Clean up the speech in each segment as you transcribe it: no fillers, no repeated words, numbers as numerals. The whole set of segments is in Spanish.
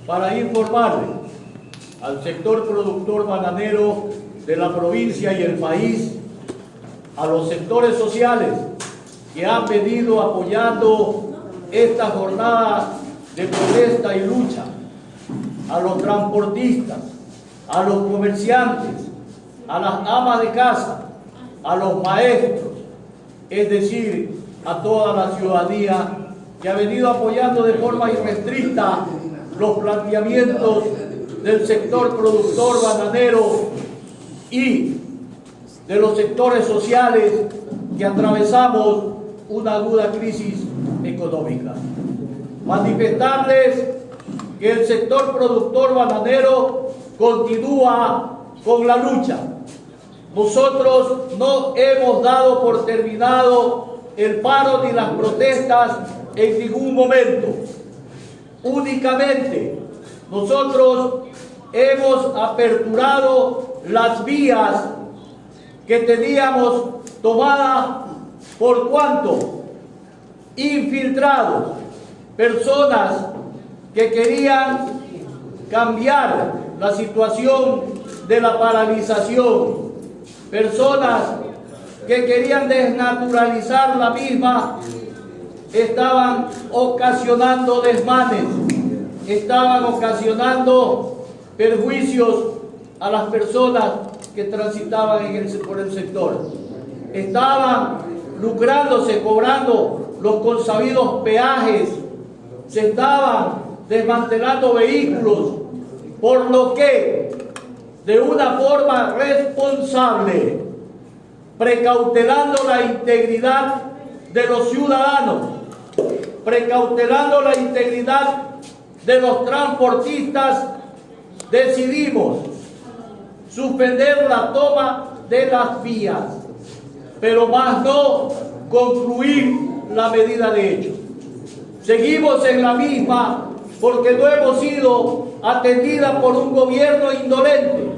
para informarle al sector productor bananero de la provincia y el país, a los sectores sociales que han venido apoyando esta jornada de protesta y lucha, a los transportistas, a los comerciantes, a las amas de casa, a los maestros, es decir, a toda la ciudadanía que ha venido apoyando de forma irrestricta los planteamientos del sector productor bananero y de los sectores sociales que atravesamos una aguda crisis económica. Manifestarles que el sector productor bananero continúa con la lucha. Nosotros no hemos dado por terminado el paro ni las protestas en ningún momento. Únicamente nosotros hemos aperturado las vías que teníamos tomadas por cuanto infiltrados, personas que querían cambiar la situación de la paralización, personas que querían desnaturalizar la misma, estaban ocasionando desmanes, estaban ocasionando perjuicios a las personas que transitaban por el sector. Estaban lucrándose, cobrando los consabidos peajes, se estaban desmantelando vehículos, por lo que de una forma responsable, precautelando la integridad de los ciudadanos, precautelando la integridad de los transportistas, decidimos suspender la toma de las vías, pero más no concluir la medida de hecho. Seguimos en la misma porque no hemos sido atendidas por un gobierno indolente,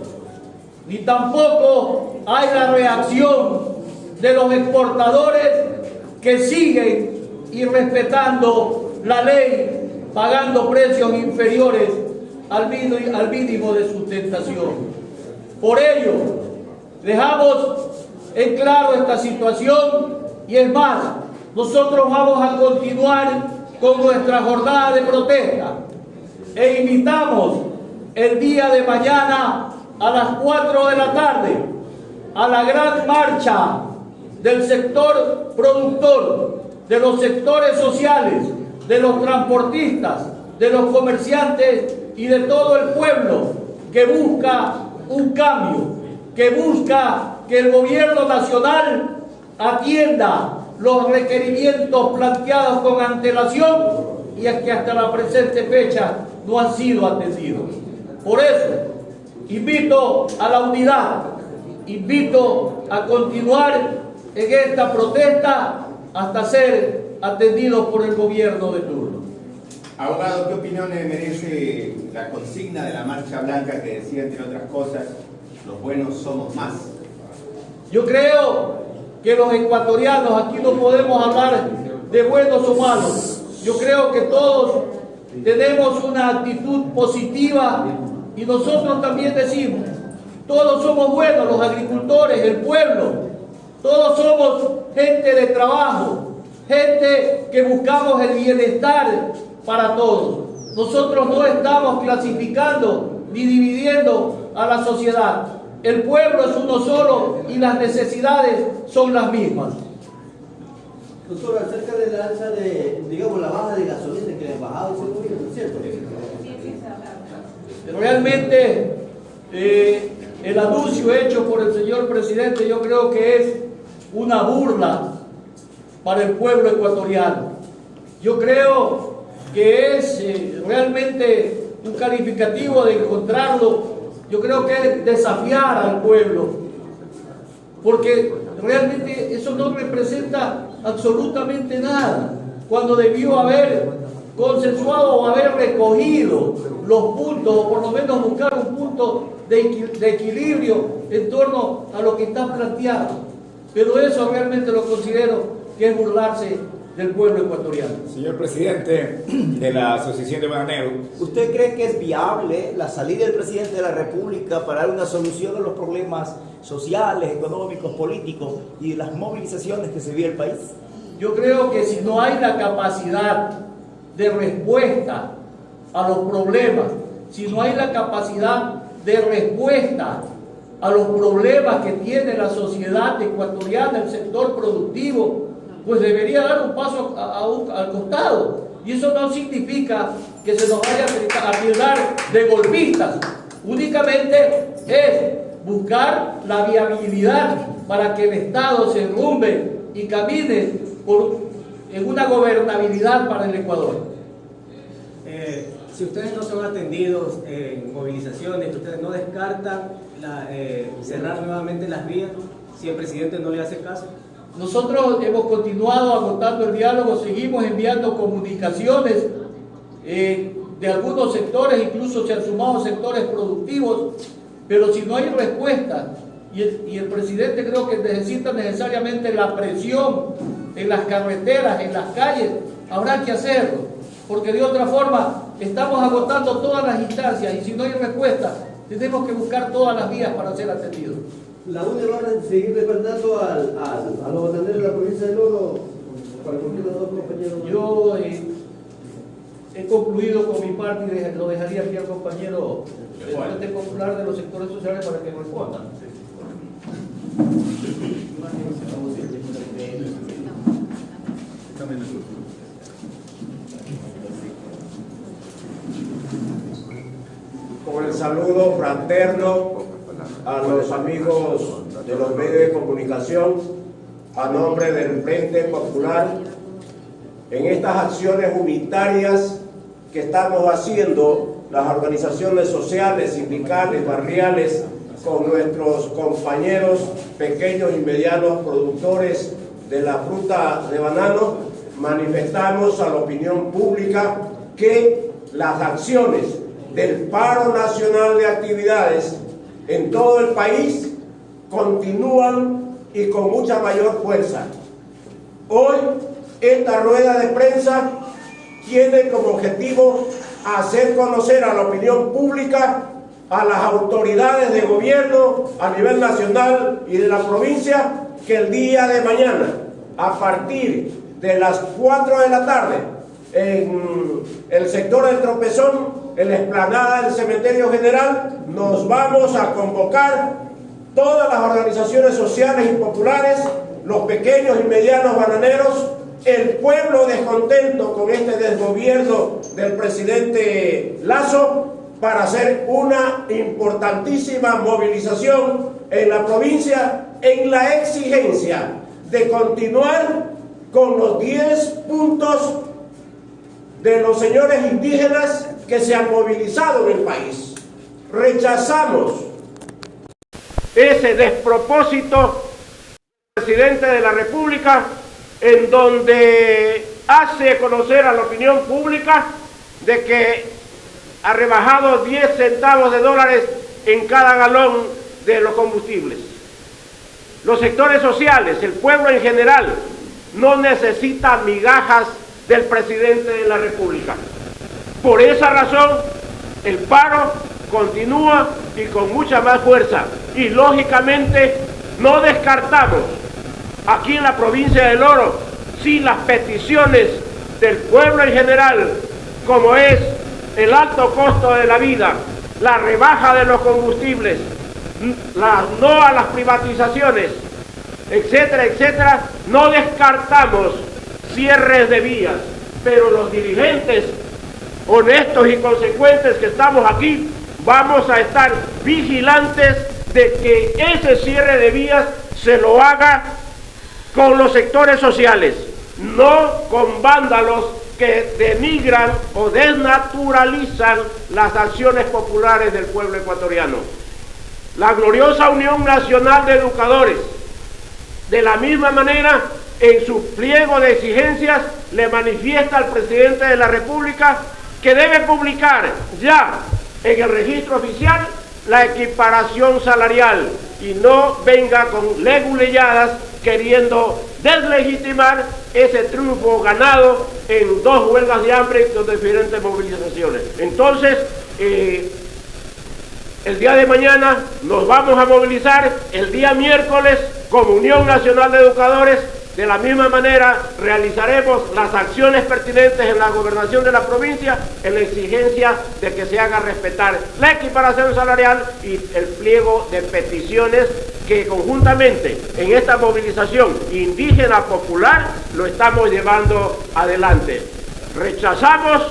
ni tampoco hay la reacción de los exportadores que siguen irrespetando la ley, pagando precios inferiores al mínimo de sustentación. Por ello, dejamos en claro esta situación y es más, nosotros vamos a continuar con nuestra jornada de protesta e invitamos el día de mañana a las 4 de la tarde a la gran marcha del sector productor, de los sectores sociales, de los transportistas, de los comerciantes y de todo el pueblo que busca un cambio, que busca que el gobierno nacional atienda los requerimientos planteados con antelación y es que hasta la presente fecha no han sido atendidos. Por eso, invito a la unidad, invito a continuar en esta protesta hasta ser atendidos por el gobierno de turno. Abogado, ¿qué opinión le merece la consigna de la Marcha Blanca que decía, entre otras cosas, los buenos somos más? Yo creo que los ecuatorianos, aquí no podemos hablar de buenos o malos. Yo creo que todos tenemos una actitud positiva y nosotros también decimos, todos somos buenos, los agricultores, el pueblo, todos somos gente de trabajo, gente que buscamos el bienestar para todos. Nosotros no estamos clasificando ni dividiendo a la sociedad. El pueblo es uno solo y las necesidades son las mismas. Doctor, acerca de la alza de, digamos, la baja de gasolina que le ha bajado ese gobierno, ¿cierto? Realmente el anuncio hecho por el señor presidente yo creo que es una burla para el pueblo ecuatoriano. Yo creo que es realmente un calificativo de encontrarlo. Yo creo que es desafiar al pueblo, porque realmente eso no representa absolutamente nada, cuando debió haber consensuado o haber recogido los puntos, o por lo menos buscar un punto de equilibrio en torno a lo que está planteado. Pero eso realmente lo considero que es burlarse del pueblo ecuatoriano. Señor presidente de la Asociación de Bananeros, ¿usted cree que es viable la salida del presidente de la República para dar una solución a los problemas sociales, económicos, políticos y las movilizaciones que se vive el país? Yo creo que si no hay la capacidad de respuesta a los problemas, si no hay la capacidad de respuesta a los problemas que tiene la sociedad ecuatoriana, el sector productivo, pues debería dar un paso al costado. Y eso no significa que se nos vaya a tildar de golpistas. Únicamente es buscar la viabilidad para que el Estado se enrumbe y camine en una gobernabilidad para el Ecuador. Si ustedes no son atendidos en movilizaciones, ustedes no descartan cerrar nuevamente las vías si el presidente no le hace caso. Nosotros hemos continuado agotando el diálogo, seguimos enviando comunicaciones de algunos sectores, incluso se han sumado sectores productivos, pero si no hay respuesta, y el presidente creo que necesita necesariamente la presión en las carreteras, en las calles, habrá que hacerlo, porque de otra forma estamos agotando todas las instancias y si no hay respuesta, tenemos que buscar todas las vías para ser atendidos. ¿La UNE va a seguir demandando a los bananeros de la provincia del Oro para cumplir los dos compañeros? Yo he concluido con mi parte y lo dejaría aquí al compañero del Frente Popular de los sectores sociales para que responda. Con el saludo fraterno a los amigos de los medios de comunicación, a nombre del Frente Popular, en estas acciones unitarias que estamos haciendo las organizaciones sociales, sindicales, barriales, con nuestros compañeros pequeños y medianos productores de la fruta de banano, manifestamos a la opinión pública que las acciones del paro nacional de actividades en todo el país continúan y con mucha mayor fuerza. Hoy esta rueda de prensa tiene como objetivo hacer conocer a la opinión pública, a las autoridades de gobierno a nivel nacional y de la provincia, que el día de mañana, a partir de las 4 de la tarde, en el sector del Tropezón, en la explanada del Cementerio General, nos vamos a convocar todas las organizaciones sociales y populares, los pequeños y medianos bananeros, el pueblo descontento con este desgobierno del presidente Lasso, para hacer una importantísima movilización en la provincia en la exigencia de continuar con los 10 puntos de los señores indígenas que se han movilizado en el país. Rechazamos ese despropósito del presidente de la República, en donde hace conocer a la opinión pública de que ha rebajado 10 centavos de dólares en cada galón de los combustibles. Los sectores sociales, el pueblo en general, no necesita migajas del presidente de la República. Por esa razón, el paro continúa y con mucha más fuerza. Y lógicamente no descartamos aquí en la provincia del Oro, si las peticiones del pueblo en general, como es el alto costo de la vida, la rebaja de los combustibles, no a las privatizaciones, etcétera, etcétera, no descartamos cierres de vías, pero los dirigentes honestos y consecuentes que estamos aquí, vamos a estar vigilantes de que ese cierre de vías se lo haga con los sectores sociales, no con vándalos que denigran o desnaturalizan las acciones populares del pueblo ecuatoriano. La gloriosa Unión Nacional de Educadores, de la misma manera, en su pliego de exigencias, le manifiesta al presidente de la República que debe publicar ya en el registro oficial la equiparación salarial y no venga con leguleyadas queriendo deslegitimar ese triunfo ganado en 2 huelgas de hambre con diferentes movilizaciones. Entonces, el día de mañana nos vamos a movilizar, el día miércoles como Unión Nacional de Educadores. De la misma manera realizaremos las acciones pertinentes en la gobernación de la provincia en la exigencia de que se haga respetar la equiparación salarial y el pliego de peticiones que conjuntamente en esta movilización indígena popular lo estamos llevando adelante. Rechazamos,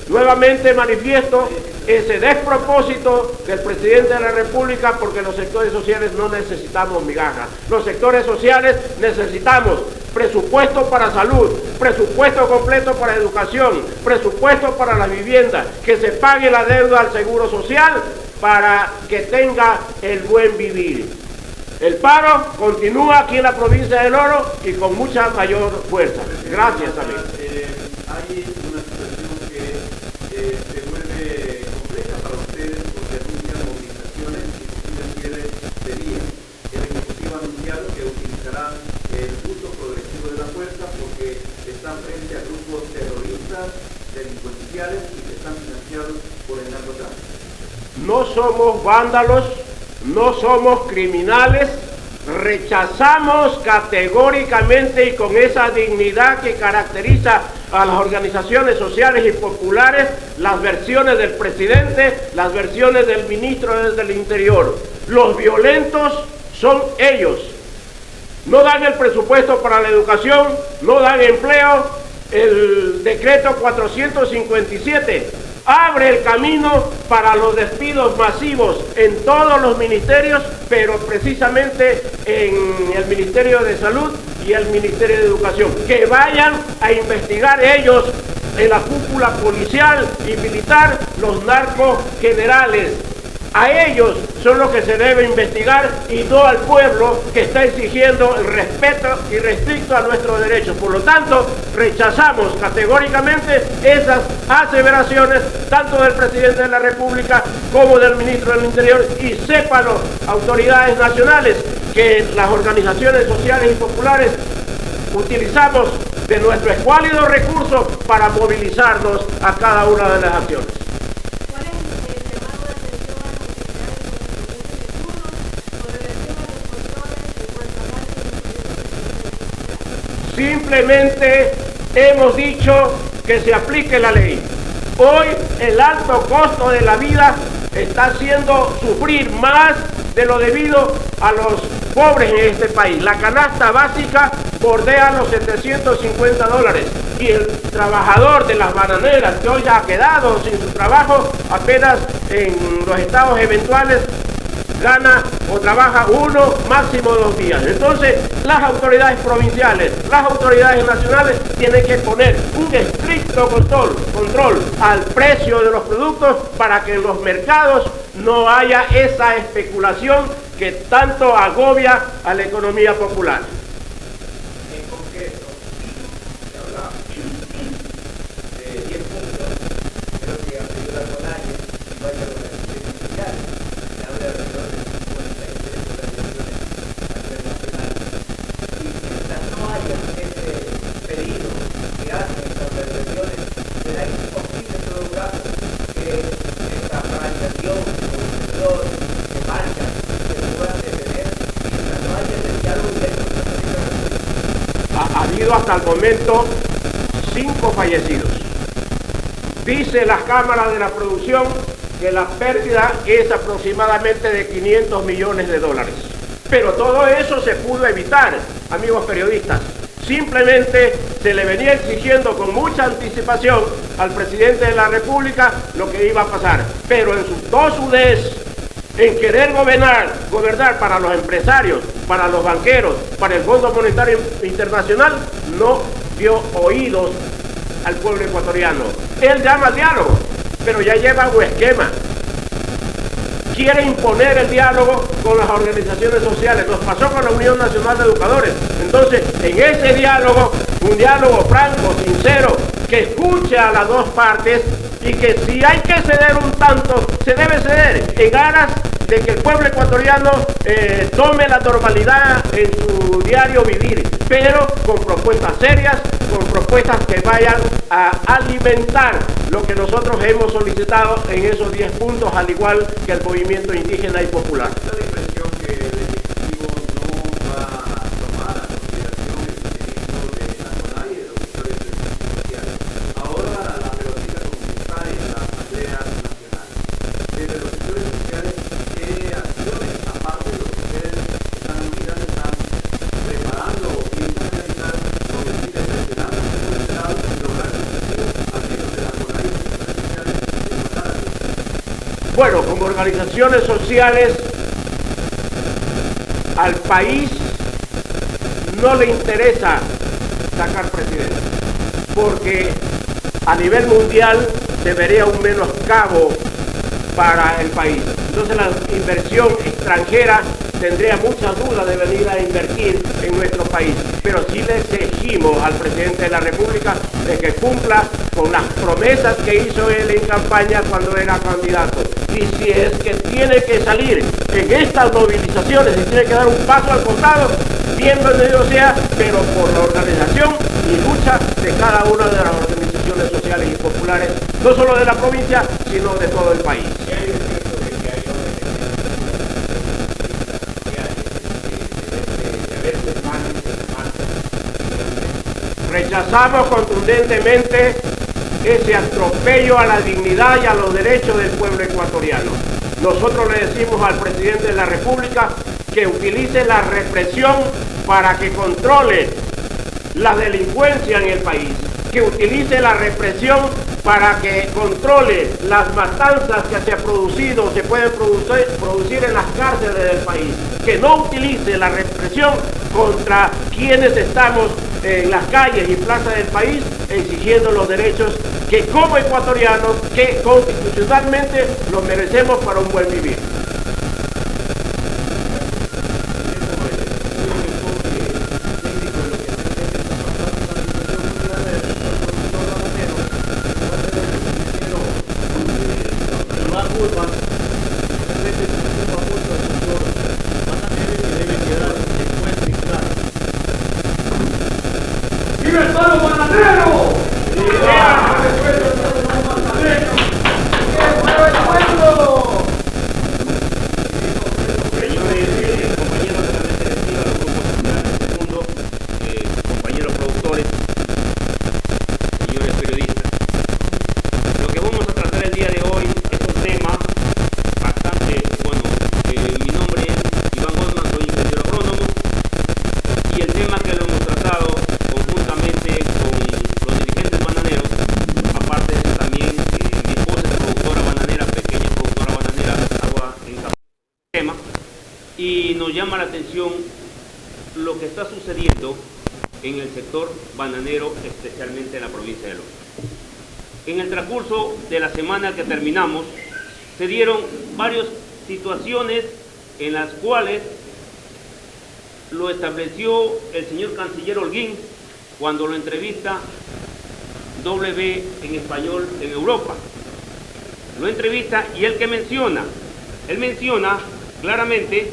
nuevamente manifiesto, ese despropósito del presidente de la República, porque los sectores sociales no necesitamos migajas. Los sectores sociales necesitamos presupuesto para salud, presupuesto completo para educación, presupuesto para la vivienda, que se pague la deuda al Seguro Social para que tenga el buen vivir. El paro continúa aquí en la provincia del Oro y con mucha mayor fuerza. Gracias, amigos. Hay una situación que se vuelve compleja para ustedes porque anuncian movilizaciones y posibles cierres de vías. El Ejecutivo ha anunciado que utilizará el uso progresivo de la fuerza porque están frente a grupos terroristas, delincuenciales y que están financiados por el narcotráfico. No somos vándalos, no somos criminales, rechazamos categóricamente y con esa dignidad que caracteriza a las organizaciones sociales y populares las versiones del presidente, las versiones del ministro del Interior. Los violentos son ellos. No dan el presupuesto para la educación, no dan empleo. El decreto 457 abre el camino para los despidos masivos en todos los ministerios, pero precisamente en el Ministerio de Salud y el Ministerio de Educación. Que vayan a investigar ellos en la cúpula policial y militar los narcos generales. A ellos son los que se debe investigar y no al pueblo que está exigiendo el respeto irrestricto a nuestros derechos. Por lo tanto, rechazamos categóricamente esas aseveraciones tanto del presidente de la República como del ministro del Interior, y sépanlo, autoridades nacionales, que las organizaciones sociales y populares utilizamos de nuestro escuálido recurso para movilizarnos a cada una de las acciones. Simplemente hemos dicho que se aplique la ley. Hoy el alto costo de la vida está haciendo sufrir más de lo debido a los pobres en este país. La canasta básica bordea los $750 y el trabajador de las bananeras, que hoy ha quedado sin su trabajo, apenas en los estados eventuales gana o trabaja 1, máximo 2 días. Entonces, las autoridades provinciales, las autoridades nacionales tienen que poner un estricto control al precio de los productos para que en los mercados no haya esa especulación que tanto agobia a la economía popular. En concreto, se habla de 10 puntos, creo que ha pedido la Conalle y varias organizaciones sociales. Se habla de alrededor de 53 organizaciones a nivel nacional. Y mientras no haya ese pedido que hacen estas organizaciones, será imposible en todo caso que esta paralización, de marcha, se pueda detener mientras no haya ese diálogo directo con la República. Ha habido hasta el momento 5 fallecidos. Dice las cámaras de la producción que la pérdida es aproximadamente de $500 millones. Pero todo eso se pudo evitar, amigos periodistas. Simplemente se le venía exigiendo con mucha anticipación al presidente de la República lo que iba a pasar. Pero en su tosudez, en querer gobernar para los empresarios, para los banqueros, para el Fondo Monetario Internacional, no dio oídos al pueblo ecuatoriano. Él llama al diálogo, pero ya lleva un esquema. Quiere imponer el diálogo con las organizaciones sociales. Nos pasó con la Unión Nacional de Educadores. Entonces, en ese diálogo, un diálogo franco, sincero, que escuche a las dos partes y que si hay que ceder un tanto, se debe ceder en aras de que el pueblo ecuatoriano tome la normalidad en su diario vivir, pero con propuestas serias, con propuestas que vayan a alimentar lo que nosotros hemos solicitado en esos 10 puntos, al igual que el movimiento indígena y popular. Da la impresión que el Ejecutivo no va a tomar a consideración el pedido de la CONAIE y de los sectores sociales. Ahora la pelotita como está en la Asamblea Nacional. Desde los sectores sociales, ¿qué acciones, aparte de lo que ustedes están mirando, están preparando o piensan realizar con el fin de presionar a los estados y lograr el objetivo, al menos de la CONAIE y los sectores sociales, de matar a los? Bueno, como organizaciones sociales, al país no le interesa sacar presidente, porque a nivel mundial se vería un menoscabo para el país. Entonces la inversión extranjera tendría mucha duda de venir a invertir en nuestro país, pero sí le exigimos al presidente de la República de que cumpla con las promesas que hizo él en campaña cuando era candidato. Y si es que tiene que salir en estas movilizaciones y tiene que dar un paso al costado, bienvenido sea, pero por la organización y lucha de cada una de las organizaciones sociales y populares, no solo de la provincia, sino de todo el país. Rechazamos contundentemente ese atropello a la dignidad y a los derechos del pueblo ecuatoriano. Nosotros le decimos al presidente de la República que utilice la represión para que controle la delincuencia en el país, que utilice la represión para que controle las matanzas que se han producido, se pueden producir en las cárceles del país, que no utilice la represión contra quienes estamos en las calles y plazas del país exigiendo los derechos que como ecuatorianos, que constitucionalmente los merecemos para un buen vivir. ¡Viva el pueblo bananero! Compañeros productores, señores periodistas, lo que vamos a tratar el día de hoy es un tema bastante bueno. Mi nombre es Iván Goldman, soy ingeniero agrónomo, y el tema que lo hemos tratado conjuntamente con los dirigentes bananeros, aparte de eso también mi esposa es productora bananera, pequeña productora bananera, agua en tema, y nos llama la atención lo que está sucediendo en el sector bananero, especialmente en la provincia de Loja. En el transcurso de la semana que terminamos, se dieron varias situaciones en las cuales lo estableció el señor canciller Holguín cuando lo entrevista W en español en Europa. Lo entrevista y él menciona claramente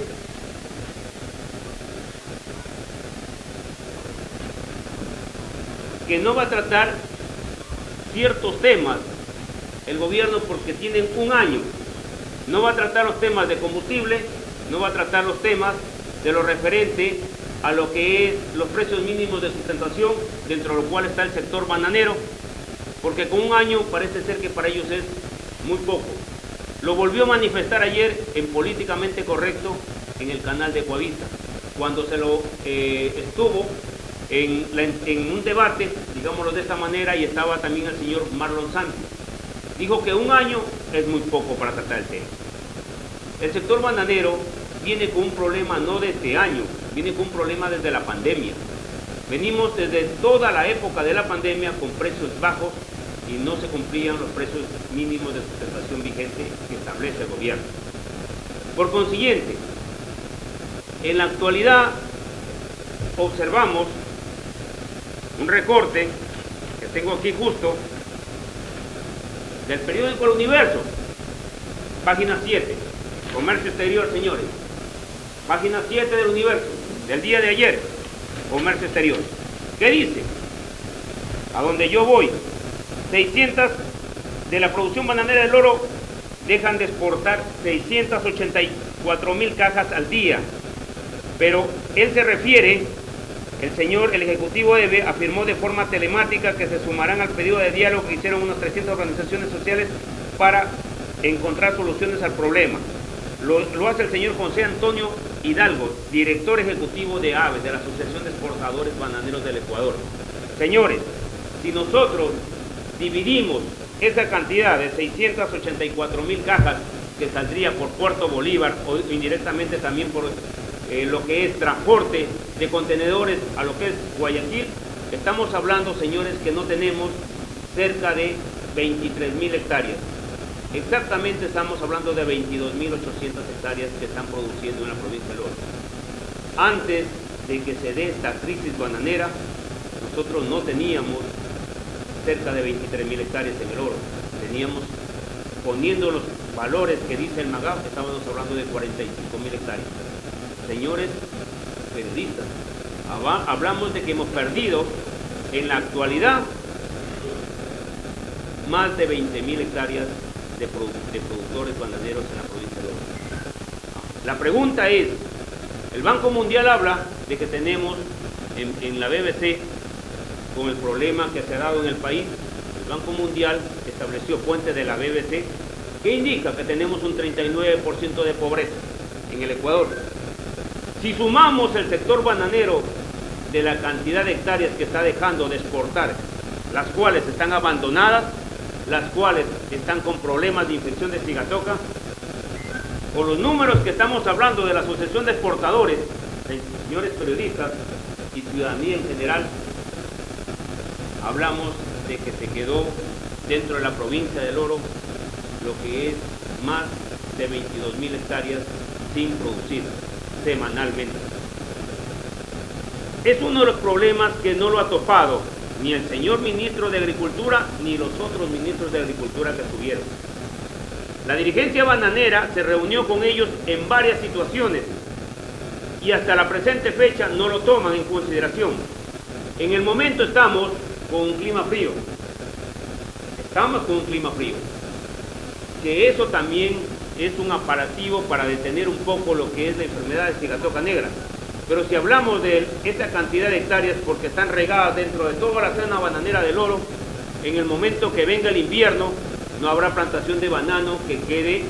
que no va a tratar ciertos temas el gobierno porque tienen un año. No va a tratar los temas de combustible, no va a tratar los temas de lo referente a lo que es los precios mínimos de sustentación, dentro de lo cual está el sector bananero, porque con un año parece ser que para ellos es muy poco. Lo volvió a manifestar ayer en Políticamente Correcto en el canal de Coavista, cuando se lo estuvo en un debate, digámoslo de esta manera, y estaba también el señor Marlon Santos. Dijo que un año es muy poco para tratar el tema. El sector bananero viene con un problema no de este año, viene con un problema desde la pandemia. Venimos desde toda la época de la pandemia con precios bajos y no se cumplían los precios mínimos de sustentación vigente que establece el gobierno. Por consiguiente, en la actualidad observamos un recorte que tengo aquí justo del periódico El Universo, página 7. Comercio exterior, señores. Página 7 del Universo, del día de ayer. Comercio exterior. ¿Qué dice? A donde yo voy, 600 de la producción bananera del oro dejan de exportar 684.000 cajas al día. Pero él se refiere, el ejecutivo EBE afirmó de forma telemática que se sumarán al pedido de diálogo que hicieron unas 300 organizaciones sociales para encontrar soluciones al problema. Lo hace el señor José Antonio Hidalgo, director ejecutivo de AVE, de la Asociación de Exportadores Bananeros del Ecuador. Señores, si nosotros dividimos esa cantidad de 684.000 cajas que saldría por Puerto Bolívar o indirectamente también por lo que es transporte de contenedores a lo que es Guayaquil, estamos hablando, señores, que no tenemos cerca de 23.000 hectáreas. Exactamente estamos hablando de 22.800 hectáreas que están produciendo en la provincia del Oro. Antes de que se dé esta crisis bananera, nosotros no teníamos cerca de 23.000 hectáreas en el oro. Teníamos, poniendo los valores que dice el MAGAF, estábamos hablando de 45.000 hectáreas. Señores periodistas, hablamos de que hemos perdido en la actualidad más de 20.000 hectáreas de productores bananeros en la provincia de Oro. La pregunta es, el Banco Mundial habla de que tenemos en la BBC, con el problema que se ha dado en el país, el Banco Mundial estableció fuentes de la BBC que indica que tenemos un 39% de pobreza en el Ecuador. Si sumamos el sector bananero de la cantidad de hectáreas que está dejando de exportar, las cuales están abandonadas, las cuales están con problemas de infección de cigatoca, con los números que estamos hablando de la Asociación de Exportadores, señores periodistas y ciudadanía en general, hablamos de que se quedó dentro de la provincia del Oro lo que es más de 22.000 hectáreas sin producir semanalmente. Es uno de los problemas que no lo ha topado ni el señor ministro de Agricultura ni los otros ministros de Agricultura que estuvieron. La dirigencia bananera se reunió con ellos en varias situaciones y hasta la presente fecha no lo toman en consideración. En el momento estamos con un clima frío. Estamos con un clima frío. Que eso también es un aparativo para detener un poco lo que es la enfermedad de cigatoca negra. Pero si hablamos de esta cantidad de hectáreas, porque están regadas dentro de toda la zona bananera del Oro, en el momento que venga el invierno, no habrá plantación de banano que quede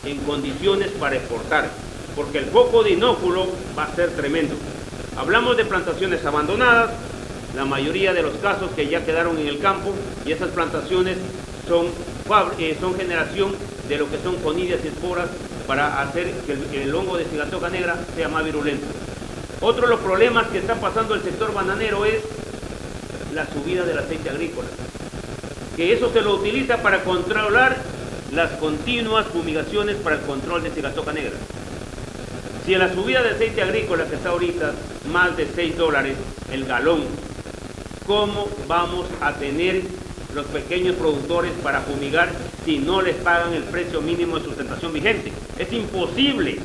en condiciones para exportar, porque el foco de inóculo va a ser tremendo. Hablamos de plantaciones abandonadas, la mayoría de los casos que ya quedaron en el campo, y esas plantaciones son generación de lo que son conidias y esporas para hacer que el hongo de cigatoca negra sea más virulento. Otro de los problemas que está pasando el sector bananero es la subida del aceite agrícola, que eso se lo utiliza para controlar las continuas fumigaciones para el control de cigatoca negra. Si en la subida de aceite agrícola, que está ahorita más de $6 el galón, ¿cómo vamos a tener los pequeños productores para fumigar si no les pagan el precio mínimo de sustentación vigente? Es imposible.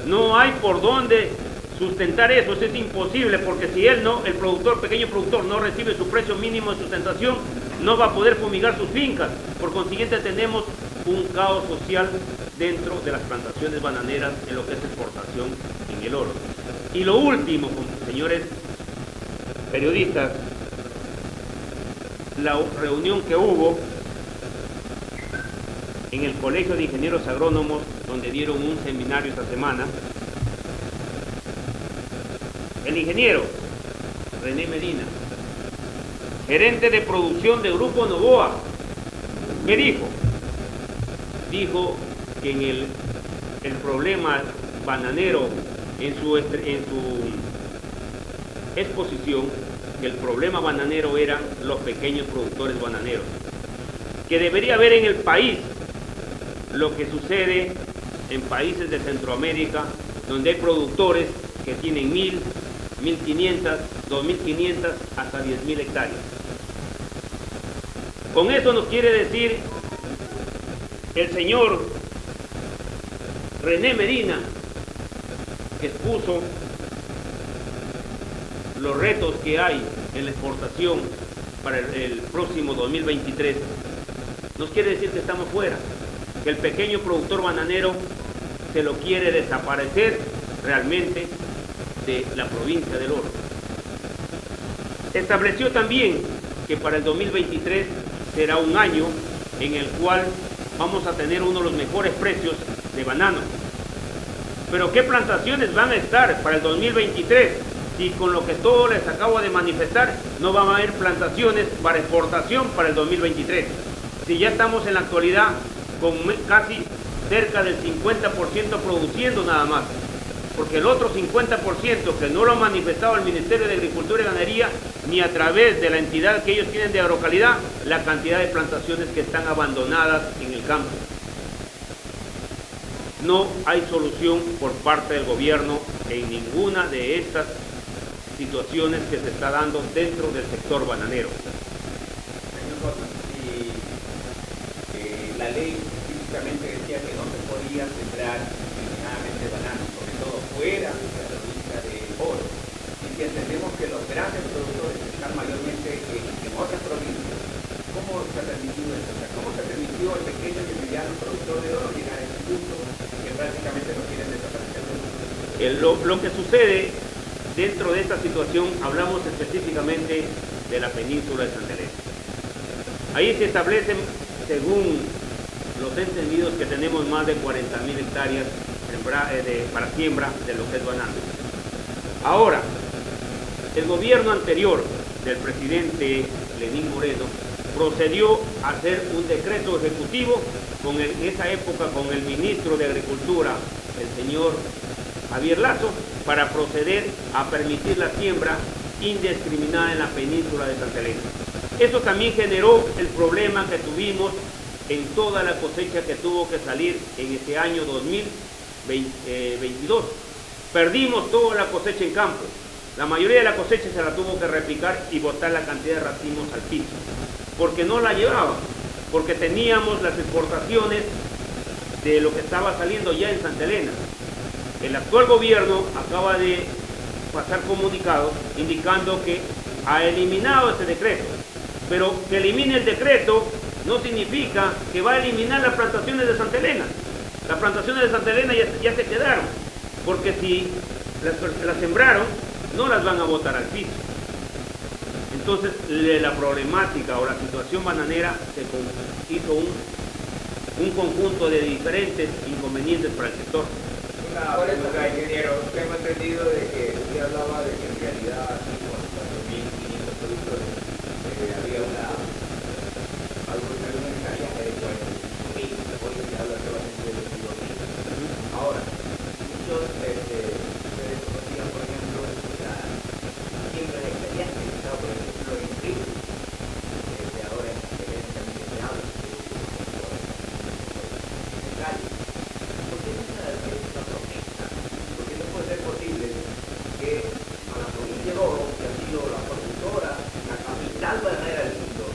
No hay por dónde sustentar eso, es imposible, porque si el pequeño productor no recibe su precio mínimo de sustentación, no va a poder fumigar sus fincas. Por consiguiente, tenemos un caos social dentro de las plantaciones bananeras en lo que es exportación en el oro. Y lo último, señores periodistas, la reunión que hubo en el Colegio de Ingenieros Agrónomos, donde dieron un seminario esta semana, el ingeniero René Medina, gerente de producción de Grupo Novoa, ¿qué dijo? Dijo que en el problema bananero, en su exposición, que el problema bananero eran los pequeños productores bananeros, que debería haber en el país lo que sucede en países de Centroamérica, donde hay productores que tienen 1.000, 1.500, 2.500, hasta 10.000 hectáreas. Con eso nos quiere decir el señor René Medina, que expuso los retos que hay en la exportación para el próximo 2023, nos quiere decir que estamos fuera, que el pequeño productor bananero se lo quiere desaparecer realmente de la provincia del Oro. Estableció también que para el 2023 será un año en el cual vamos a tener uno de los mejores precios de banano. Pero ¿qué plantaciones van a estar para el 2023? Si con lo que todo les acabo de manifestar no van a haber plantaciones para exportación para el 2023. Si ya estamos en la actualidad con casi cerca del 50% produciendo nada más. Porque el otro 50% que no lo ha manifestado el Ministerio de Agricultura y Ganadería ni a través de la entidad que ellos tienen de agrocalidad, la cantidad de plantaciones que están abandonadas en el campo. No hay solución por parte del gobierno en ninguna de estas situaciones que se está dando dentro del sector bananero. Señor Costas, y la ley específicamente decía que no se podía sembrar indiscriminadamente banano, sobre todo fuera de la provincia de Oro. Y si entendemos que los grandes productores están mayormente en otras provincias, ¿cómo se ha permitido eso? O sea, ¿cómo se permitió al pequeño y mediano productor de oro llegar a ese punto que prácticamente no quieren desaparecer? Lo que sucede dentro de esta situación, hablamos específicamente de la península de Santa Elena. Ahí se establecen, según los entendidos, que tenemos más de 40.000 hectáreas para siembra de lo que es banano. Ahora, el gobierno anterior del presidente Lenín Moreno procedió a hacer un decreto ejecutivo en esa época con el ministro de Agricultura, el señor Javier Lazo, para proceder a permitir la siembra indiscriminada en la península de Santa Elena. Eso también generó el problema que tuvimos en toda la cosecha que tuvo que salir en este año 2022. Perdimos toda la cosecha en campo. La mayoría de la cosecha se la tuvo que replicar y botar la cantidad de racimos al piso, porque no la llevaban, porque teníamos las exportaciones de lo que estaba saliendo ya en Santa Elena. El actual gobierno acaba de pasar comunicados indicando que ha eliminado ese decreto, pero que elimine el decreto no significa que va a eliminar las plantaciones de Santa Elena. Las plantaciones de Santa Elena ya se quedaron, porque si las sembraron, no las van a botar al piso. Entonces, la problemática o la situación bananera se hizo un conjunto de diferentes inconvenientes para el sector. Una pregunta, ingeniero. Tengo entendido de que usted hablaba de que en realidad aquí con 4.500 productores había alguna encallaje de 45.000, hoy se habla solamente de 22.000. Ahora, muchos ustedes conocían, por ejemplo, la siembra de encallaje que estaba, por ejemplo, en Río, que ahora es también se habla de Cali. ¿Por qué no se da esta protesta? Porque no puede ser posible que a la provincia de Oro, que ha sido la productora, la capital bananera del mundo,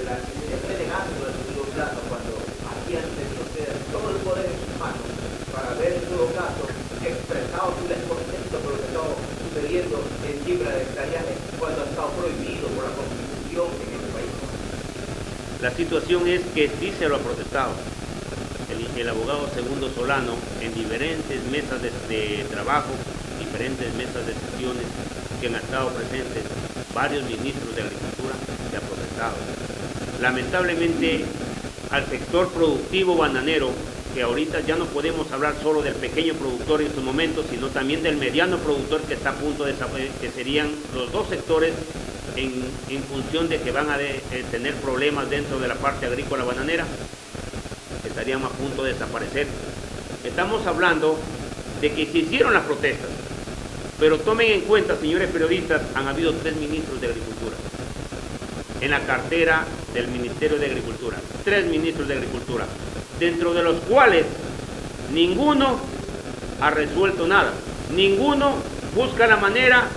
la que se fue negando el segundo plazo cuando hacían tenido ustedes todo el poder en sus manos para ver en todo caso expresado su descontento por lo que estaba sucediendo en siembra de encallaje cuando ha estado prohibido por la Constitución en este país. La situación es que sí se lo ha protestado. El abogado Segundo Solano, en diferentes mesas de trabajo, diferentes mesas de sesiones que han estado presentes, varios ministros de Agricultura se ha protestado. Lamentablemente, al sector productivo bananero, que ahorita ya no podemos hablar solo del pequeño productor en su momento, sino también del mediano productor que está a punto de desaparecer, que serían los dos sectores en función de que van a tener problemas dentro de la parte agrícola bananera, estarían a punto de desaparecer. Estamos hablando de que se hicieron las protestas, pero tomen en cuenta, señores periodistas, han habido 3 ministros de Agricultura en la cartera del Ministerio de Agricultura, 3 ministros de Agricultura, dentro de los cuales ninguno ha resuelto nada, ninguno busca la manera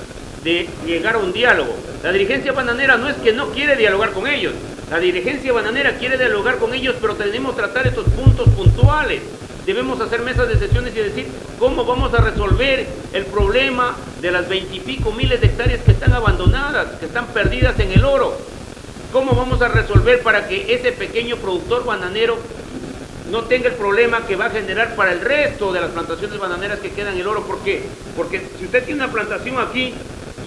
de llegar a un diálogo. La dirigencia bananera no es que no quiere dialogar con ellos, la dirigencia bananera quiere dialogar con ellos, pero tenemos que tratar estos puntos puntuales. debemos hacer mesas de sesiones y decir cómo vamos a resolver el problema de las 20 y pico miles de hectáreas que están abandonadas, que están perdidas en el oro. ¿Cómo vamos a resolver para que ese pequeño productor bananero no tenga el problema que va a generar para el resto de las plantaciones bananeras que quedan en el oro? ¿Por qué? Porque si usted tiene una plantación aquí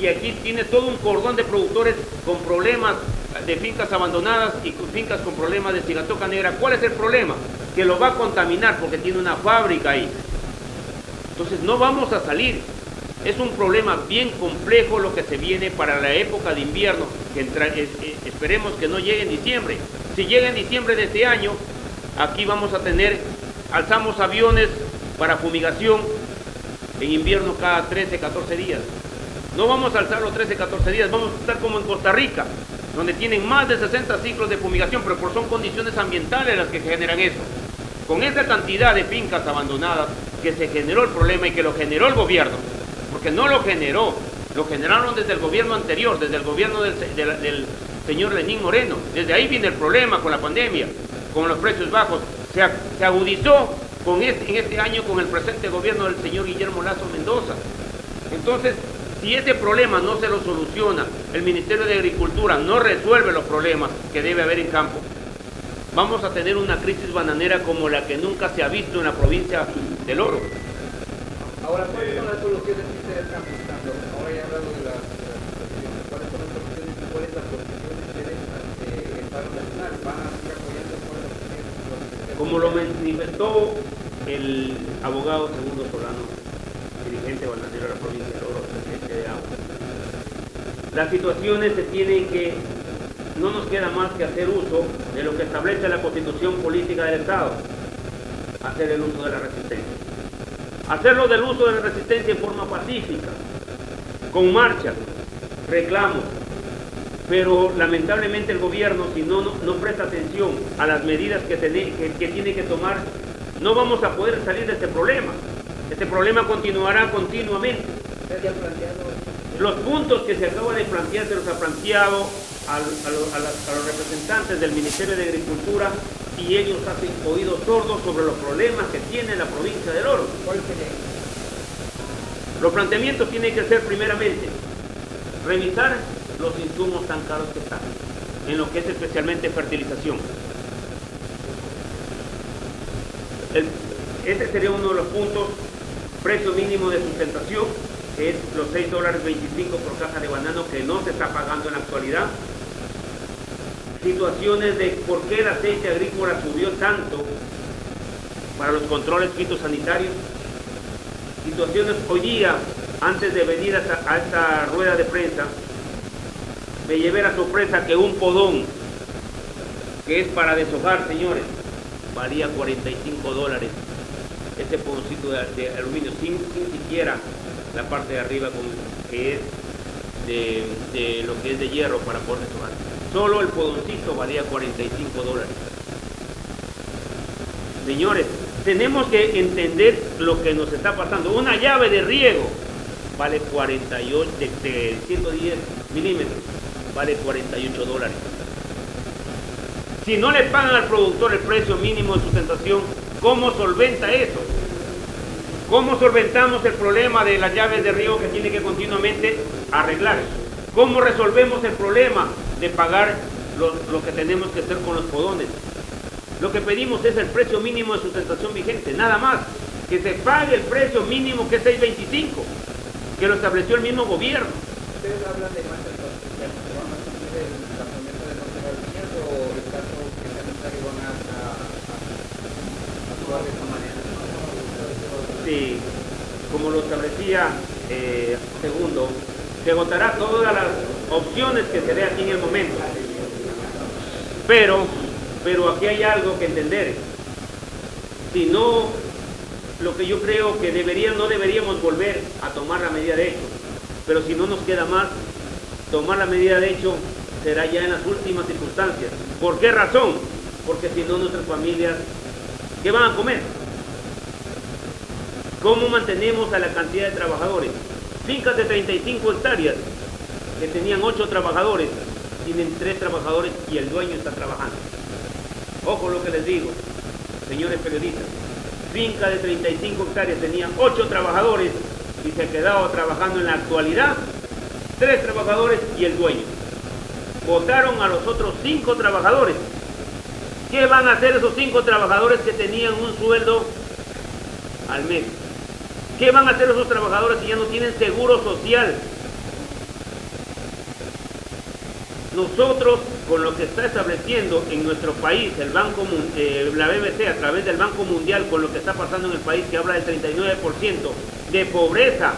y aquí tiene todo un cordón de productores con problemas de fincas abandonadas y fincas con problemas de cigatoca negra, ¿cuál es el problema? Que lo va a contaminar porque tiene una fábrica ahí. Entonces no vamos a salir. Es un problema bien complejo lo que se viene para la época de invierno, que esperemos que no llegue en diciembre. Si llega en diciembre de este año, aquí vamos a tener, alzamos aviones para fumigación en invierno cada 13, 14 días. No vamos a alzar los 13, 14 días, vamos a estar como en Costa Rica, donde tienen más de 60 ciclos de fumigación, pero son condiciones ambientales las que generan eso. Con esa cantidad de fincas abandonadas que se generó el problema y que lo generó el gobierno, porque no lo generó, lo generaron desde el gobierno anterior, desde el gobierno del señor Lenín Moreno. Desde ahí viene el problema con la pandemia, con los precios bajos. Se agudizó en este año con el presente gobierno del señor Guillermo Lazo Mendoza. Entonces, si ese problema no se lo soluciona, el Ministerio de Agricultura no resuelve los problemas que debe haber en campo, vamos a tener una crisis bananera como la que nunca se ha visto en la provincia del Oro. Ahora, ¿cuáles son las soluciones que ustedes están buscando? Ahora ya hablando de las soluciones. ¿Cuáles son las soluciones y cuáles las posiciones de ustedes ante el paro nacional? ¿Van a seguir apoyando por las posiciones? Como lo manifestó el abogado Segundo Solano, dirigente bananero de la provincia del Oro, presidente de AGUA, las situaciones se tienen que, no nos queda más que hacer uso de lo que establece la Constitución Política del Estado, hacer el uso de la resistencia. Hacerlo del uso de la resistencia en forma pacífica, con marchas, reclamos, pero lamentablemente el gobierno, si no presta atención a las medidas que tiene que tomar, no vamos a poder salir de este problema. Este problema continuará continuamente. Los puntos que se acaba de plantear se los ha planteado a los representantes del Ministerio de Agricultura y ellos hacen oídos sordos sobre los problemas que tiene la provincia del Oro. Los planteamientos tienen que ser primeramente revisar los insumos tan caros que están, en lo que es especialmente fertilización. Ese sería uno de los puntos. Precio mínimo de sustentación, que es los $6.25 por caja de banano, que no se está pagando en la actualidad. Situaciones de por qué el aceite agrícola subió tanto para los controles fitosanitarios. Situaciones hoy día, antes de venir a esta rueda de prensa, me llevé la sorpresa que un podón, que es para deshojar, señores, valía $45. Este podoncito de aluminio, sin siquiera la parte de arriba que es de lo que es de hierro para poder deshojar. Solo el podoncito valía $45. Señores, tenemos que entender lo que nos está pasando. Una llave de riego vale 48, de 110 milímetros, vale $48. Si no le pagan al productor el precio mínimo de sustentación, ¿cómo solventa eso? ¿Cómo solventamos el problema de las llaves de riego que tiene que continuamente arreglar? ¿Cómo resolvemos el problema de pagar lo que tenemos que hacer con los podones? Lo que pedimos es el precio mínimo de sustentación vigente, nada más. Que se pague el precio mínimo, que es $6.25, que lo estableció el mismo gobierno. ¿Ustedes hablan de más entonces? ¿Van a cumplir la promesa de no pagar dinero o el caso que sea necesario van a actuar de esta manera? Sí, como lo establecía Segundo, se agotará todas las opciones que se dé aquí en el momento. Pero aquí hay algo que entender. Si no, lo que yo creo que no deberíamos volver a tomar la medida de hecho. Pero si no nos queda más, tomar la medida de hecho será ya en las últimas circunstancias. ¿Por qué razón? Porque si no, nuestras familias, ¿qué van a comer? ¿Cómo mantenemos a la cantidad de trabajadores? Fincas de 35 hectáreas que tenían 8 trabajadores, tienen 3 trabajadores y el dueño está trabajando. Ojo lo que les digo, señores periodistas, finca de 35 hectáreas tenía 8 trabajadores y se quedaba trabajando en la actualidad 3 trabajadores y el dueño. Votaron a los otros 5 trabajadores. ¿Qué van a hacer esos 5 trabajadores que tenían un sueldo al mes? ¿Qué van a hacer esos trabajadores si ya no tienen seguro social? Nosotros, con lo que está estableciendo en nuestro país el Banco, la BBC a través del Banco Mundial, con lo que está pasando en el país, que habla del 39% de pobreza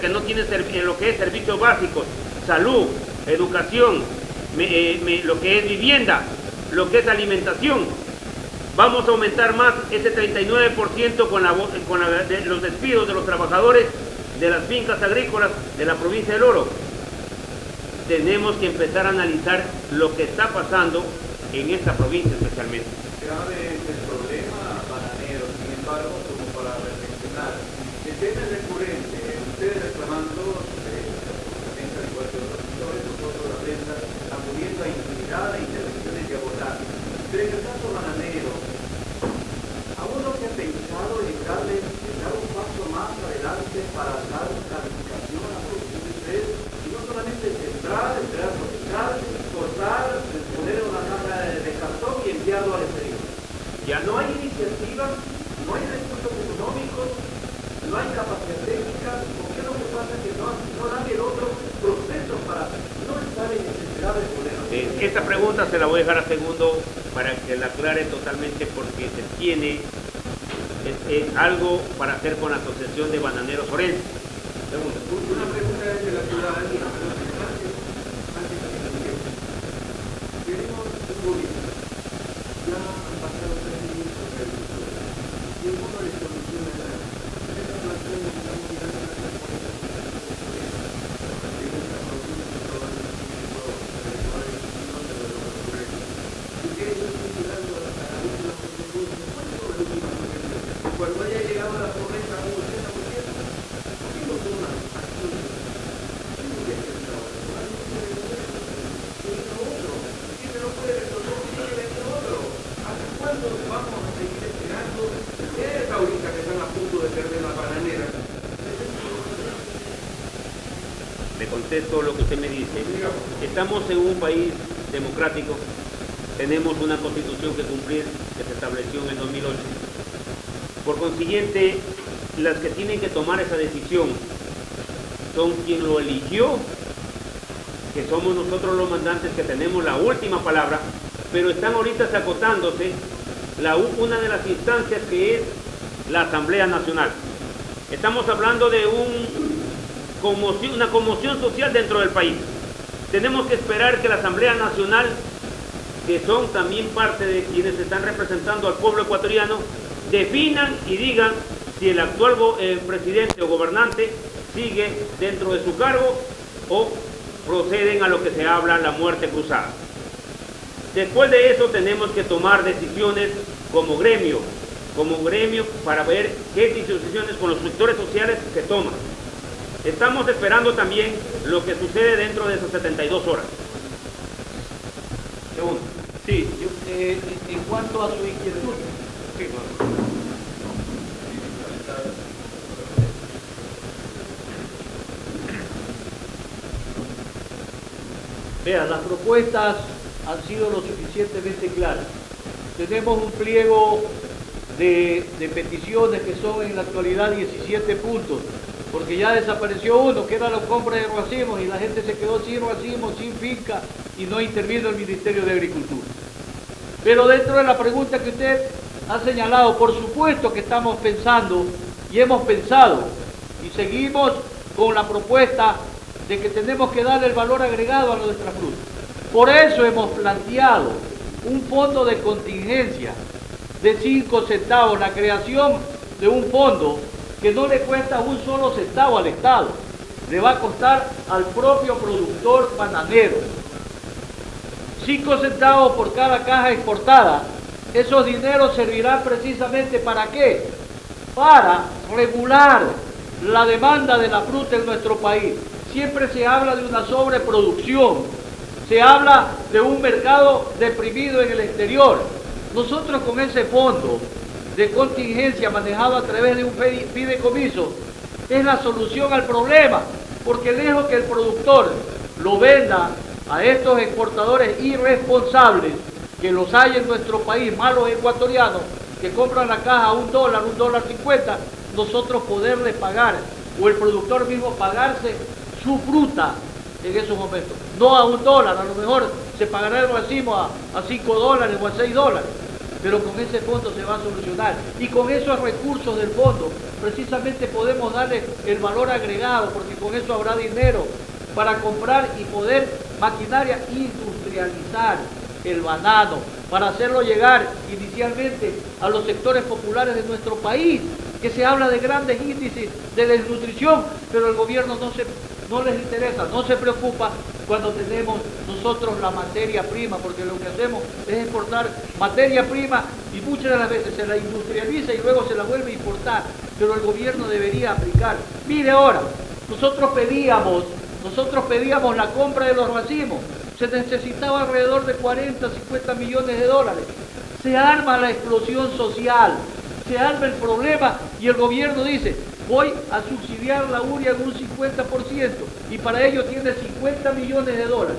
que no tiene en lo que es servicios básicos, salud, educación, lo que es vivienda, lo que es alimentación. Vamos a aumentar más ese 39% con los despidos de los trabajadores de las fincas agrícolas de la provincia del Oro. Tenemos que empezar a analizar lo que está pasando en esta provincia especialmente. Grave es el problema bananero, sin embargo, como para reflexionar. El tema es recurrente, ustedes reclamando la venta de igual que otros sectores, nosotros la venta acudiendo a impunidad e intervenciones de abordaje. Pero en el caso bananero, ¿a uno que ha pensado en dar un paso más adelante para dar calificación a la producción de ustedes? Y no solamente sembrar, cosechar, cortar, poner en una caja de cartón y enviarlo al exterior. Ya no hay iniciativa, no hay recursos económicos, no hay capacidad técnica. ¿Por qué lo que pasa es que no dan el otro proceso para no estar en necesidad de ponerlo? Esta pregunta se la voy a dejar a Segundo para que la aclare totalmente, porque se tiene algo para hacer con la Asociación de Bananeros Forenses. Segundo. Una pregunta desde la ciudadanía. Queremos un gobierno. Ya han pasado 3 minutos de agricultura. Y el mundo le soluciona nada. Esta relación que estamos mirando en la política en esta provincia probablemente tiene todo, pero no se lo ocurre. Y que ellos están mirando a la última consecuencia. ¿Cuál es la última consecuencia? Cuando haya llegado a la pobreza a un 80%, ¿por qué no son una acción? ¿Cuándo vamos a seguir esperando? Es ahorita que están a punto de perder la bananera. Le contesto lo que usted me dice. Estamos en un país democrático, tenemos una constitución que cumplir que se estableció en el 2008. Por consiguiente, las que tienen que tomar esa decisión son quien lo eligió, que somos nosotros los mandantes que tenemos la última palabra, pero están ahorita acotándose una de las instancias que es la Asamblea Nacional. Estamos hablando de una conmoción social dentro del país. Tenemos que esperar que la Asamblea Nacional, que son también parte de quienes están representando al pueblo ecuatoriano, definan y digan si el actual presidente o gobernante sigue dentro de su cargo o proceden a lo que se habla la muerte cruzada. Después de eso tenemos que tomar decisiones como gremio para ver qué decisiones con los sectores sociales se toman. Estamos esperando también lo que sucede dentro de esas 72 horas. Segundo. Sí, en cuanto a su inquietud, Sí, no. vean, las propuestas han sido lo suficientemente claras. Tenemos un pliego de peticiones que son en la actualidad 17 puntos, porque ya desapareció uno, que era la compra de racimos, y la gente se quedó sin racimos, sin finca, y no intervino el Ministerio de Agricultura. Pero dentro de la pregunta que usted ha señalado, por supuesto que estamos pensando y hemos pensado y seguimos con la propuesta de que tenemos que darle el valor agregado a nuestra fruta. Por eso hemos planteado un fondo de contingencia de 5 centavos, la creación de un fondo que no le cuesta un solo centavo al Estado, le va a costar al propio productor bananero. 5 centavos por cada caja exportada. Esos dineros servirán precisamente ¿para qué? Para regular la demanda de la fruta en nuestro país. Siempre se habla de una sobreproducción, se habla de un mercado deprimido en el exterior. Nosotros con ese fondo de contingencia manejado a través de un fideicomiso es la solución al problema, porque lejos que el productor lo venda a estos exportadores irresponsables, que los hay en nuestro país, malos ecuatorianos, que compran la caja a $1, $1.50, nosotros poderle pagar, o el productor mismo pagarse su fruta en esos momentos, no a $1, a lo mejor se pagará el racimo a $5 o a $6, pero con ese fondo se va a solucionar, y con esos recursos del fondo precisamente podemos darle el valor agregado, porque con eso habrá dinero para comprar y poder maquinaria industrializar el banano, para hacerlo llegar inicialmente a los sectores populares de nuestro país, que se habla de grandes índices de desnutrición, pero el gobierno no les interesa, no se preocupa cuando tenemos nosotros la materia prima, porque lo que hacemos es exportar materia prima y muchas de las veces se la industrializa y luego se la vuelve a importar, pero el gobierno debería aplicar. Mire ahora, nosotros pedíamos la compra de los racimos, se necesitaba alrededor de 40, 50 millones de dólares. Se arma la explosión social, se arma el problema y el gobierno dice, voy a subsidiar la urea en un 50% y para ello tiene 50 millones de dólares.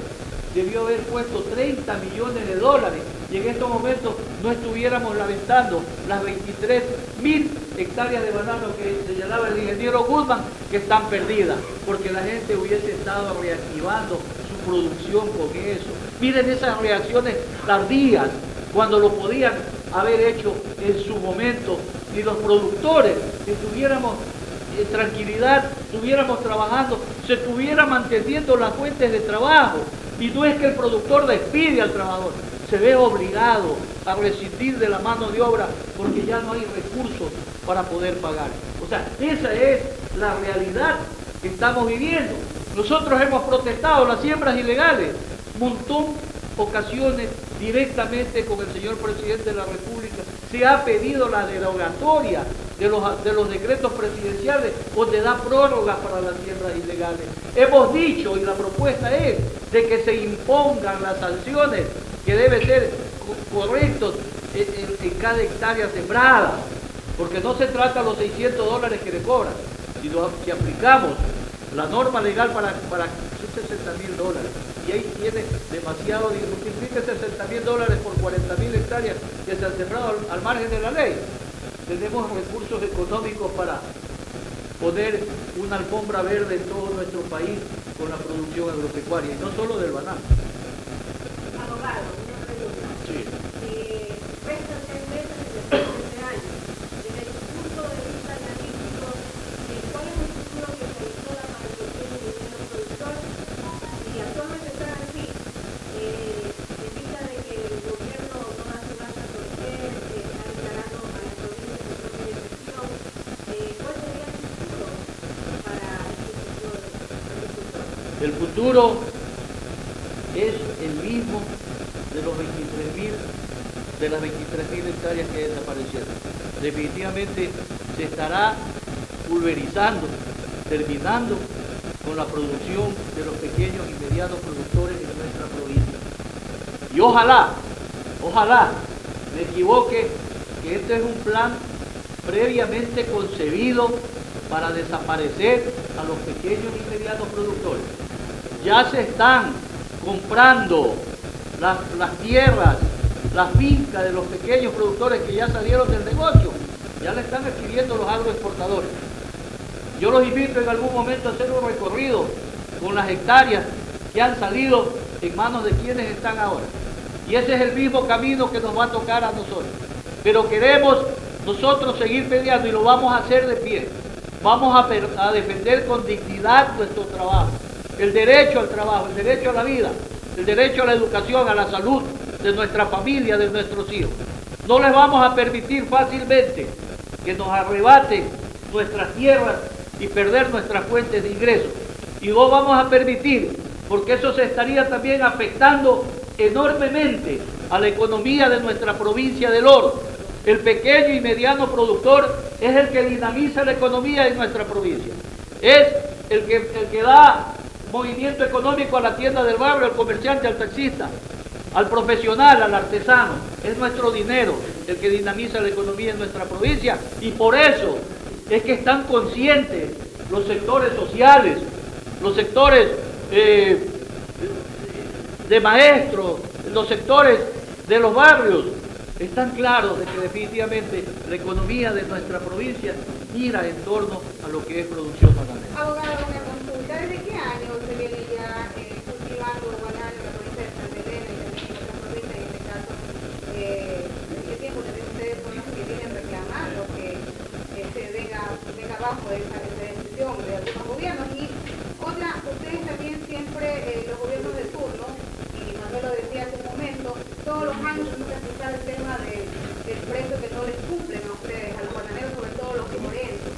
Debió haber puesto 30 millones de dólares y en estos momentos no estuviéramos lamentando las 23.000 hectáreas de banano que señalaba el ingeniero Guzmán, que están perdidas, porque la gente hubiese estado reactivando su producción con eso. Miren esas reacciones tardías, cuando lo podían haber hecho en su momento, y los productores estuviéramos en tranquilidad, estuviéramos trabajando, se estuviera manteniendo las fuentes de trabajo, y no es que el productor despide al trabajador, se ve obligado a rescindir de la mano de obra porque ya no hay recursos para poder pagar. O sea, esa es la realidad que estamos viviendo. Nosotros hemos protestado las siembras ilegales, montón ocasiones directamente con el señor presidente de la República, se ha pedido la derogatoria de los decretos presidenciales donde da prórrogas para las siembras ilegales. Hemos dicho, y la propuesta es de que se impongan las sanciones que deben ser correctos en cada hectárea sembrada, porque no se trata de los $600 que le cobran, sino que aplicamos la norma legal para $60.000, y ahí tiene demasiado dinero. Multiplique $60.000 por 40.000 hectáreas que se han sembrado al margen de la ley. Tenemos recursos económicos para poner una alfombra verde en todo nuestro país con la producción agropecuaria, y no solo del banano. Abogado, una pregunta. Sí. Restan 6 meses y después de este año. Desde el punto de vista analítico, ¿cuál es el futuro que se vislumbra para el pequeño y mediano productor? Y actualmente están así, en vista de que el gobierno no hace más a torcer, está declarando a la provincia de propia excepción, ¿cuál sería el futuro para este sector agricultor? El futuro es el mismo de las 23.000 hectáreas que desaparecieron. Definitivamente se estará pulverizando, terminando con la producción de los pequeños y medianos productores en nuestra provincia. Y ojalá me equivoque, que este es un plan previamente concebido para desaparecer a los pequeños y medianos productores. Ya se están comprando las tierras, las fincas de los pequeños productores que ya salieron del negocio, ya le están adquiriendo los agroexportadores. Yo los invito en algún momento a hacer un recorrido con las hectáreas que han salido en manos de quienes están ahora. Y ese es el mismo camino que nos va a tocar a nosotros. Pero queremos nosotros seguir peleando y lo vamos a hacer de pie. Vamos a defender con dignidad nuestro trabajo. El derecho al trabajo, el derecho a la vida, el derecho a la educación, a la salud de nuestra familia, de nuestros hijos. No les vamos a permitir fácilmente que nos arrebaten nuestras tierras y perder nuestras fuentes de ingresos. Y no vamos a permitir, porque eso se estaría también afectando enormemente a la economía de nuestra provincia del Oro. El pequeño y mediano productor es el que dinamiza la economía de nuestra provincia. Es el que da movimiento económico a la tienda del barrio, al comerciante, al taxista. al profesional, al artesano. Es nuestro dinero el que dinamiza la economía en nuestra provincia, y por eso es que están conscientes los sectores sociales, los sectores de maestros, los sectores de los barrios, están claros de que definitivamente la economía de nuestra provincia gira en torno a lo que es producción bananera. Abogado, una consulta. ¿Desde qué año se viene ya cultivando banano en la provincia de Santa Elena y también en otras provincias, en este caso? ¿Qué tiempo también ustedes son los que vienen reclamando que se venga abajo esa decisión de algunos gobiernos? Y otra, ustedes también siempre, los gobiernos de turno, y Manuel lo decía hace un momento, todos los años tienen que aplicar el tema del precio que no les cumplen a ustedes, a los bananeros, sobre todo los timorenses.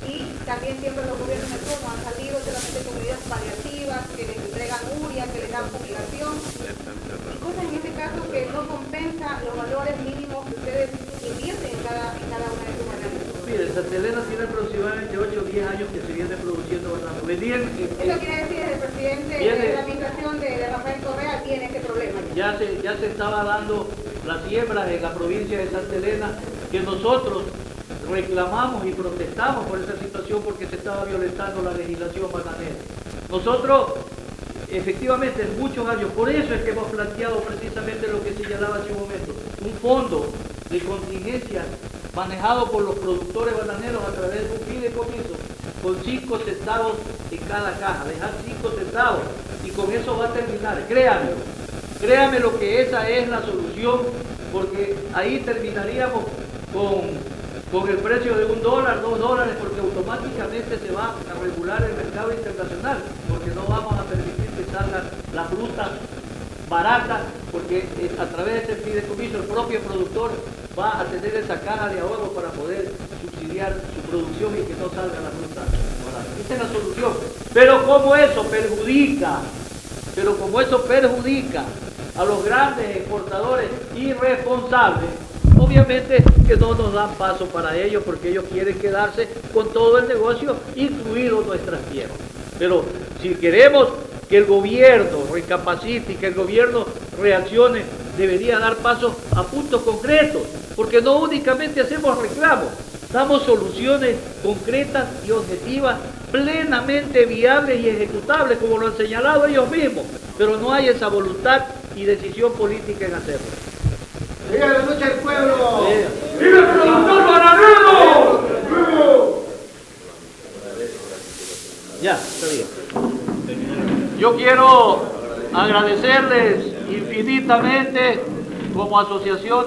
Y también siempre los gobiernos de turno han salido solamente con medidas paliativas, que les entregan uria, que les dan fumigación, y cosas en este caso que no compensa los valores mínimos que ustedes invierten en cada una de sus bananeros. Mire, Santa Elena tiene aproximadamente 8 o 10 años que se viene produciendo banano. Eso quiere decir que el presidente de la administración de Rafael Correa tiene este problema. Ya se estaba dando las siembras en la provincia de Santa Elena, que nosotros reclamamos y protestamos por esa situación porque se estaba violentando la legislación bananera. Nosotros, efectivamente, en muchos años, por eso es que hemos planteado precisamente lo que señalaba hace un momento, un fondo de contingencia manejado por los productores bananeros a través de un fideicomiso con 5 centavos en cada caja, dejar 5 centavos, y con eso va a terminar, créanme lo que esa es la solución, porque ahí terminaríamos con el precio de $1, $2, porque automáticamente se va a regular el mercado internacional, porque no vamos a permitir que salgan las frutas baratas, porque a través de este fideicomiso el propio productor va a tener esa caja de ahorro para poder subsidiar su producción y que no salga la fruta barata. Esa es la solución. Pero como eso perjudica a los grandes exportadores irresponsables, obviamente que no nos dan paso para ellos, porque ellos quieren quedarse con todo el negocio, incluido nuestras tierras. Pero si queremos que el gobierno recapacite y que el gobierno reaccione, debería dar pasos a puntos concretos, porque no únicamente hacemos reclamos, damos soluciones concretas y objetivas, plenamente viables y ejecutables, como lo han señalado ellos mismos, pero no hay esa voluntad y decisión política en hacerlo. ¡Viva la lucha del pueblo! ¡Viva el productor bananero! Ya, está bien. Yo quiero agradecerles infinitamente como asociación de